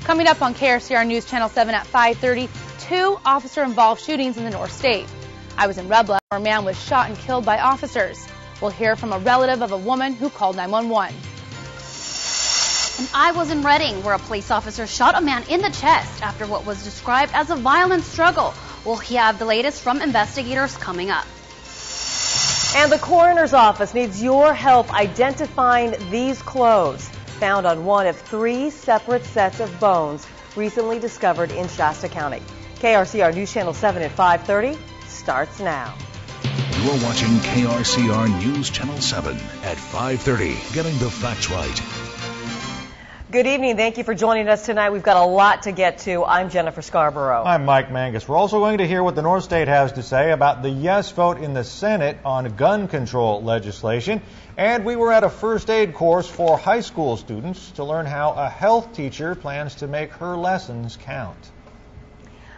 Coming up on KRCR News Channel 7 at 5:30, 2 officer-involved shootings in the North State. I was in Red Bluff where a man was shot and killed by officers. We'll hear from a relative of a woman who called 911. And I was in Reading where a police officer shot a man in the chest after what was described as a violent struggle. We'll have the latest from investigators coming up. And the coroner's office needs your help identifying these clothes found on one of 3 separate sets of bones recently discovered in Shasta County. KRCR News Channel 7 at 5:30 starts now. You're watching KRCR News Channel 7 at 5:30, getting the facts right. Good evening. Thank you for joining us tonight. We've got a lot to get to. I'm Jennifer Scarborough. I'm Mike Mangus. We're also going to hear what the North State has to say about the yes vote in the Senate on gun control legislation. And we were at a first aid course for high school students to learn how a health teacher plans to make her lessons count.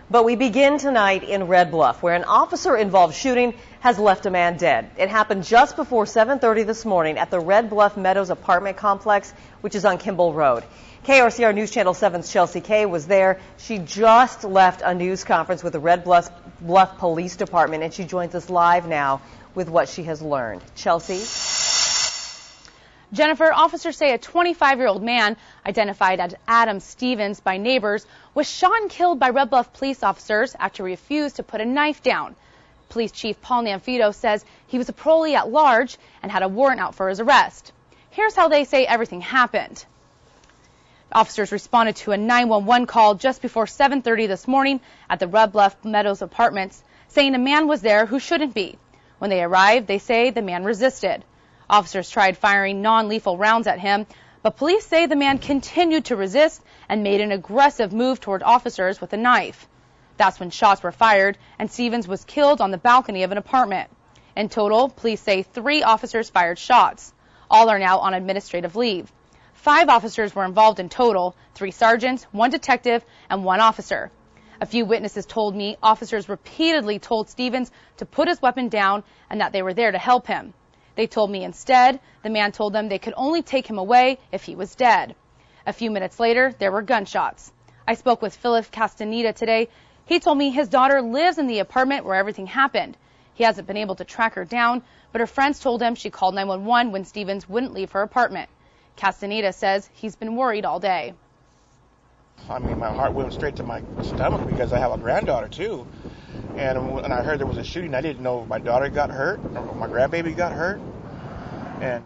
But we begin tonight in Red Bluff, where an officer-involved shooting has left a man dead. It happened just before 7:30 this morning at the Red Bluff Meadows apartment complex, which is on Kimball Road. KRCR News Channel 7's Chelsea Kay was there. She just left a news conference with the Red Bluff Police Department, and she joins us live now with what she has learned. Chelsea? Jennifer, officers say a 25-year-old man identified as Adam Stevens by neighbors was shot and killed by Red Bluff police officers after he refused to put a knife down. Police Chief Paul Nanfito says he was a parolee at large and had a warrant out for his arrest. Here's how they say everything happened. Officers responded to a 911 call just before 7:30 this morning at the Red Bluff Meadows apartments, saying a man was there who shouldn't be. When they arrived, they say the man resisted. Officers tried firing non-lethal rounds at him, but police say the man continued to resist and made an aggressive move toward officers with a knife. That's when shots were fired and Stevens was killed on the balcony of an apartment. In total, police say 3 officers fired shots. All are now on administrative leave. 5 officers were involved in total, 3 sergeants, 1 detective, and 1 officer. A few witnesses told me officers repeatedly told Stevens to put his weapon down and that they were there to help him. They told me instead the man told them they could only take him away if he was dead. A few minutes later, there were gunshots. I spoke with Philip Castaneda today. He told me his daughter lives in the apartment where everything happened. He hasn't been able to track her down, but her friends told him she called 911 when Stevens wouldn't leave her apartment. Castaneda says he's been worried all day. I mean, my heart went straight to my stomach because I have a granddaughter too. And when I heard there was a shooting, I didn't know if my daughter got hurt or my grandbaby got hurt. And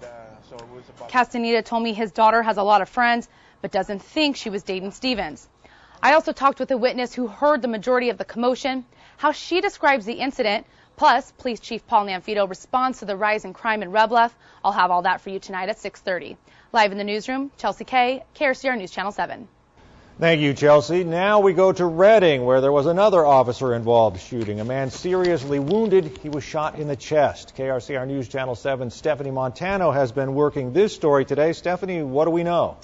so it was about... Castaneda told me his daughter has a lot of friends, but doesn't think she was dating Stevens. I also talked with a witness who heard the majority of the commotion, how she describes the incident, plus Police Chief Paul Nanfito responds to the rise in crime in Red Bluff. I'll have all that for you tonight at 6:30. Live in the newsroom, Chelsea Kay, KRCR News Channel 7. Thank you, Chelsea. Now we go to Reading, where there was another officer-involved shooting. A man seriously wounded. He was shot in the chest. KRCR News Channel 7's Stephanie Montano has been working this story today. Stephanie, what do we know?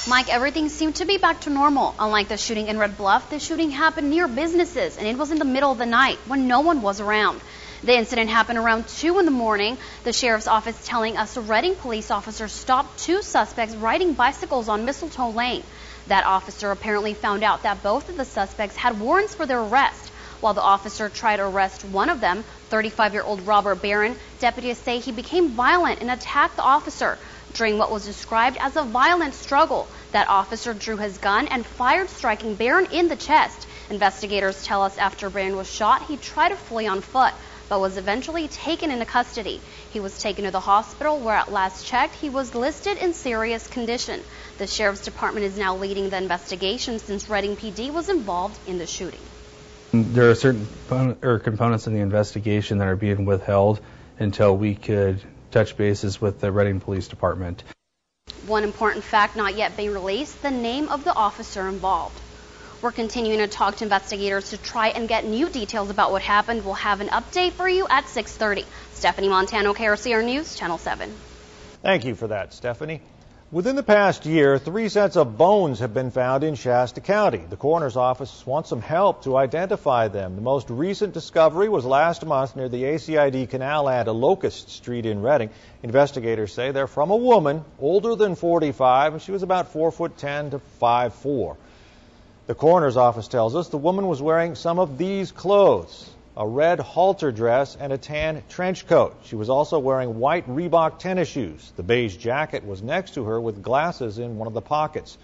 Mike, everything seemed to be back to normal. Unlike the shooting in Red Bluff, the shooting happened near businesses, and it was in the middle of the night when no one was around. The incident happened around 2 in the morning. The sheriff's office telling us Reading police officers stopped 2 suspects riding bicycles on Mistletoe Lane. That officer apparently found out that both of the suspects had warrants for their arrest. While the officer tried to arrest one of them, 35-year-old Robert Barron, deputies say he became violent and attacked the officer. During what was described as a violent struggle, that officer drew his gun and fired, striking Barron in the chest. Investigators tell us after Barron was shot, he tried to flee on foot, but was eventually taken into custody. He was taken to the hospital where at last checked he was listed in serious condition. The Sheriff's Department is now leading the investigation since Reading PD was involved in the shooting. There are certain components in the investigation that are being withheld until we could touch bases with the Reading Police Department. One important fact not yet being released, the name of the officer involved. We're continuing to talk to investigators to try and get new details about what happened. We'll have an update for you at 6:30. Stephanie Montano, KRCR News, Channel 7. Thank you for that, Stephanie. Within the past year, 3 sets of bones have been found in Shasta County. The coroner's office wants some help to identify them. The most recent discovery was last month near the ACID Canal and Locust Street in Redding. Investigators say they're from a woman older than 45, and she was about 4'10" to 5'4". The coroner's office tells us the woman was wearing some of these clothes: a red halter dress and a tan trench coat. She was also wearing white Reebok tennis shoes. The beige jacket was next to her with glasses in one of the pockets.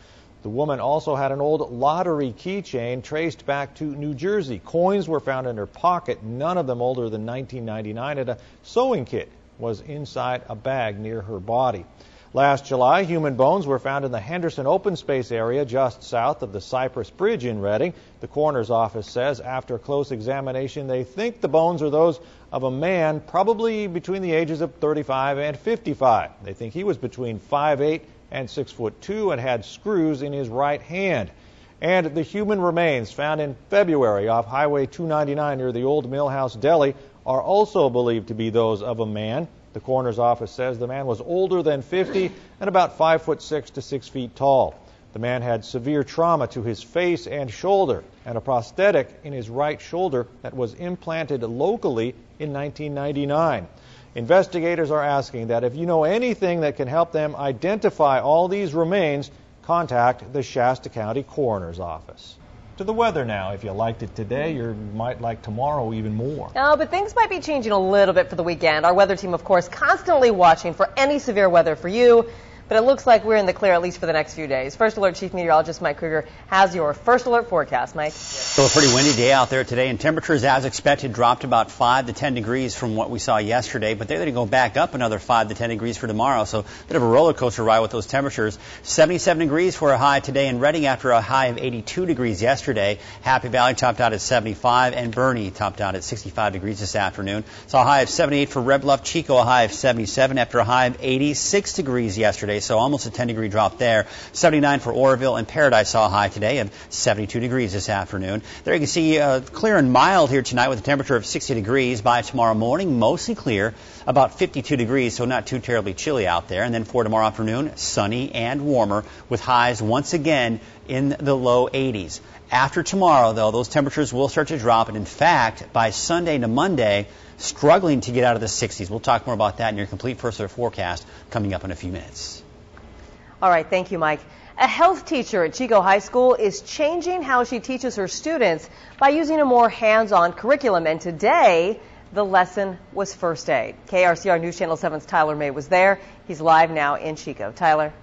The woman also had an old lottery keychain traced back to New Jersey. Coins were found in her pocket, none of them older than 1999, and a sewing kit was inside a bag near her body. Last July, human bones were found in the Henderson open space area just south of the Cypress Bridge in Redding. The coroner's office says after close examination, they think the bones are those of a man probably between the ages of 35 and 55. They think he was between 5'8" and 6'2" and had screws in his right hand. And the human remains found in February off Highway 299 near the old Millhouse Deli are also believed to be those of a man. The coroner's office says the man was older than 50 and about 5'6" to 6 feet tall. The man had severe trauma to his face and shoulder and a prosthetic in his right shoulder that was implanted locally in 1999. Investigators are asking that if you know anything that can help them identify all these remains, contact the Shasta County Coroner's Office. To the weather now. If you liked it today, you might like tomorrow even more. Oh, but things might be changing a little bit for the weekend. Our weather team, of course, constantly watching for any severe weather for you. But it looks like we're in the clear, at least for the next few days. First Alert Chief Meteorologist Mike Kruger has your First Alert forecast. Mike? So a pretty windy day out there today, and temperatures, as expected, dropped about 5 to 10 degrees from what we saw yesterday. But they're going to go back up another 5 to 10 degrees for tomorrow. So a bit of a roller coaster ride with those temperatures. 77 degrees for a high today in Redding after a high of 82 degrees yesterday. Happy Valley topped out at 75, and Bernie topped out at 65 degrees this afternoon. Saw a high of 78 for Red Bluff, Chico a high of 77 after a high of 86 degrees yesterday. So almost a 10 degree drop there. 79 for Oroville, and Paradise saw a high today of 72 degrees this afternoon. There you can see clear and mild here tonight with a temperature of 60 degrees. By tomorrow morning, mostly clear, about 52 degrees, so not too terribly chilly out there. And then for tomorrow afternoon, sunny and warmer with highs once again in the low 80s. After tomorrow, though, those temperatures will start to drop, and in fact, by Sunday to Monday, struggling to get out of the 60s. We'll talk more about that in your complete First Alert forecast coming up in a few minutes. All right, thank you, Mike. A health teacher at Chico High School is changing how she teaches her students by using a more hands-on curriculum, and today the lesson was first aid. KRCR News Channel 7's Tyler May was there. He's live now in Chico. Tyler?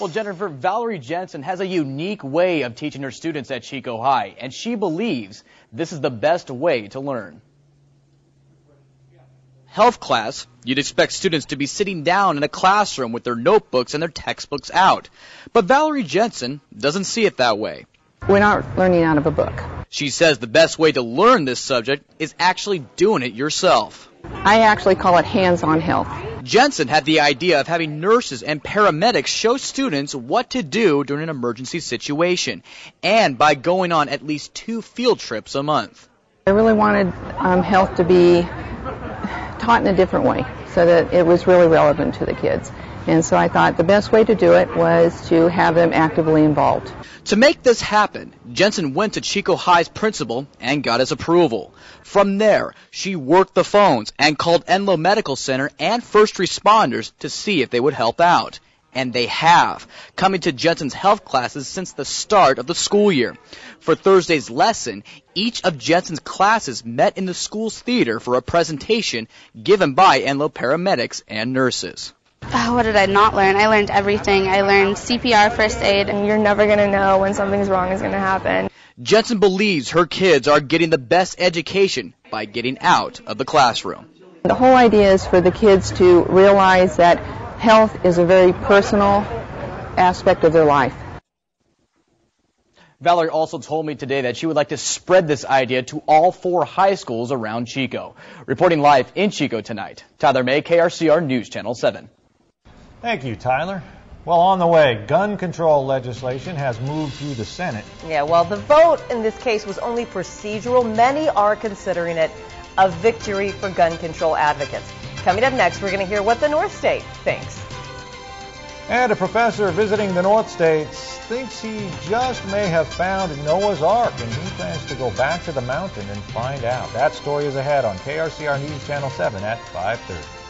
Well, Jennifer, Valerie Jensen has a unique way of teaching her students at Chico High, and she believes this is the best way to learn. Health class, you'd expect students to be sitting down in a classroom with their notebooks and their textbooks out. But Valerie Jensen doesn't see it that way. We're not learning out of a book. She says the best way to learn this subject is actually doing it yourself. I actually call it hands-on health. Jensen had the idea of having nurses and paramedics show students what to do during an emergency situation, and by going on at least 2 field trips a month. I really wanted health to be taught in a different way so that it was really relevant to the kids. And so I thought the best way to do it was to have them actively involved. To make this happen, Jensen went to Chico High's principal and got his approval. From there, she worked the phones and called Enloe Medical Center and first responders to see if they would help out. And they have, coming to Jensen's health classes since the start of the school year. For Thursday's lesson, each of Jensen's classes met in the school's theater for a presentation given by Enloe paramedics and nurses. What did I not learn? I learned everything. I learned CPR, first aid. And you're never going to know when something's wrong is going to happen. Jensen believes her kids are getting the best education by getting out of the classroom. The whole idea is for the kids to realize that health is a very personal aspect of their life. Valerie also told me today that she would like to spread this idea to all 4 high schools around Chico. Reporting live in Chico tonight, Tyler May, KRCR News Channel 7. Thank you, Tyler. Well, on the way, gun control legislation has moved through the Senate. Yeah, well, the vote in this case was only procedural. Many are considering it a victory for gun control advocates. Coming up next, we're going to hear what the North State thinks. And a professor visiting the North States thinks he just may have found Noah's Ark, and he plans to go back to the mountain and find out. That story is ahead on KRCR News Channel 7 at 5:30.